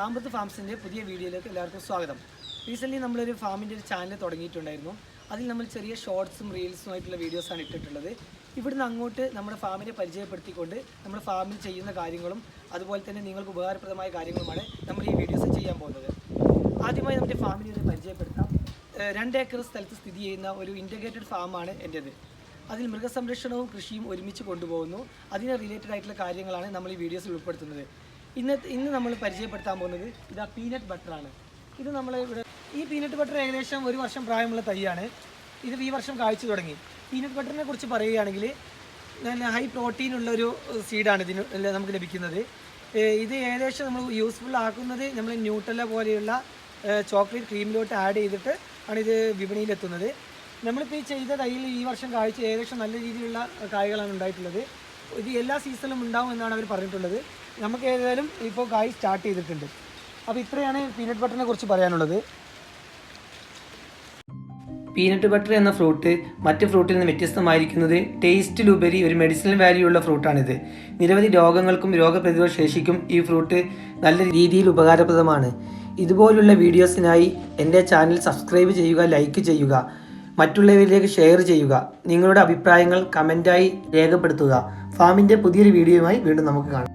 സാമ്പത്ത് ഫാംസിൻ്റെ പുതിയ വീഡിയോയിലേക്ക് എല്ലാവർക്കും സ്വാഗതം. റീസെൻ്റ്ലി നമ്മളൊരു ഫാമിൻ്റെ ഒരു ചാനൽ തുടങ്ങിയിട്ടുണ്ടായിരുന്നു. അതിൽ നമ്മൾ ചെറിയ ഷോർട്സും റീൽസും ആയിട്ടുള്ള വീഡിയോസാണ് ഇട്ടിട്ടുള്ളത്. ഇവിടുന്ന് അങ്ങോട്ട് നമ്മുടെ ഫാമിനെ പരിചയപ്പെടുത്തിക്കൊണ്ട് നമ്മുടെ ഫാമിൽ ചെയ്യുന്ന കാര്യങ്ങളും അതുപോലെ തന്നെ നിങ്ങൾക്ക് ഉപകാരപ്രദമായ കാര്യങ്ങളുമാണ് നമ്മൾ ഈ വീഡിയോസ് ചെയ്യാൻ പോകുന്നത്. ആദ്യമായി നമ്മുടെ ഫാമിനെ ഒന്ന് പരിചയപ്പെടുത്താം. 2 ഏക്കർ സ്ഥലത്ത് സ്ഥിതി ചെയ്യുന്ന ഒരു ഇൻറ്റഗ്രേറ്റഡ് ഫാമാണ് എൻ്റേത്. അതിൽ മൃഗസംരക്ഷണവും കൃഷിയും ഒരുമിച്ച് കൊണ്ടുപോകുന്നു. അതിന് റിലേറ്റഡ് ആയിട്ടുള്ള കാര്യങ്ങളാണ് നമ്മൾ ഈ വീഡിയോസിൽ ഉൾപ്പെടുത്തുന്നത്. ഇന്ന് നമ്മൾ പരിചയപ്പെടുത്താൻ പോകുന്നത് ഇതാ പീനട്ട് ബട്ടറാണ്. ഇത് നമ്മൾ ഇവിടെ ഈ പീനട്ട് ബട്ടർ ഏകദേശം 1 വർഷം പ്രായമുള്ള തൈയാണ്. ഇത് ഈ വർഷം കായ്ച്ചു തുടങ്ങി. പീനട്ട് ബട്ടറിനെ കുറിച്ച് പറയുകയാണെങ്കിൽ നല്ല ഹൈ പ്രോട്ടീനുള്ളൊരു സീഡാണ് ഇതിന് നമുക്ക് ലഭിക്കുന്നത്. ഇത് ഏകദേശം നമ്മൾ യൂസ്ഫുൾ ആക്കുന്നത് നമ്മൾ ന്യൂട്ടല്ല പോലെയുള്ള ചോക്ലേറ്റ് ക്രീമിലോട്ട് ആഡ് ചെയ്തിട്ട് ആണ് ഇത് വിപണിയിലെത്തുന്നത്. നമ്മളിപ്പോൾ ഈ ചെയ്ത തൈയിൽ ഈ വർഷം കായ്ച്ച് ഏകദേശം നല്ല രീതിയിലുള്ള കായ്കളാണ് ഉണ്ടായിട്ടുള്ളത്. ഇത് എല്ലാ സീസണിലും ഉണ്ടാവും എന്നാണ് അവർ പറഞ്ഞിട്ടുള്ളത്. നമുക്ക് ഏതായാലും ഇപ്പോൾ കായ് സ്റ്റാർട്ട് ചെയ്തിട്ടുണ്ട്. അപ്പോൾ ഇത്രയാണ് പീനട്ട് ബട്ടറിനെ കുറിച്ച് പറയാനുള്ളത്. പീനട്ട് ബട്ടർ എന്ന ഫ്രൂട്ട് മറ്റ് ഫ്രൂട്ടിൽ നിന്ന് വ്യത്യസ്തമായിരിക്കുന്നത് ടേസ്റ്റിലുപരി ഒരു മെഡിസിനൽ വാല്യൂ ഉള്ള ഫ്രൂട്ടാണിത്. നിരവധി രോഗങ്ങൾക്കും രോഗപ്രതിരോധ ശേഷിക്കും ഈ ഫ്രൂട്ട് നല്ല രീതിയിൽ ഉപകാരപ്രദമാണ്. ഇതുപോലുള്ള വീഡിയോസിനായി എൻ്റെ ചാനൽ സബ്സ്ക്രൈബ് ചെയ്യുക, ലൈക്ക് ചെയ്യുക, മറ്റുള്ളവരിലേക്ക് ഷെയർ ചെയ്യുക. നിങ്ങളുടെ അഭിപ്രായങ്ങൾ കമൻറ്റായി രേഖപ്പെടുത്തുക. ഫാമിൻ്റെ പുതിയൊരു വീഡിയോയുമായി വീണ്ടും നമുക്ക് കാണാം.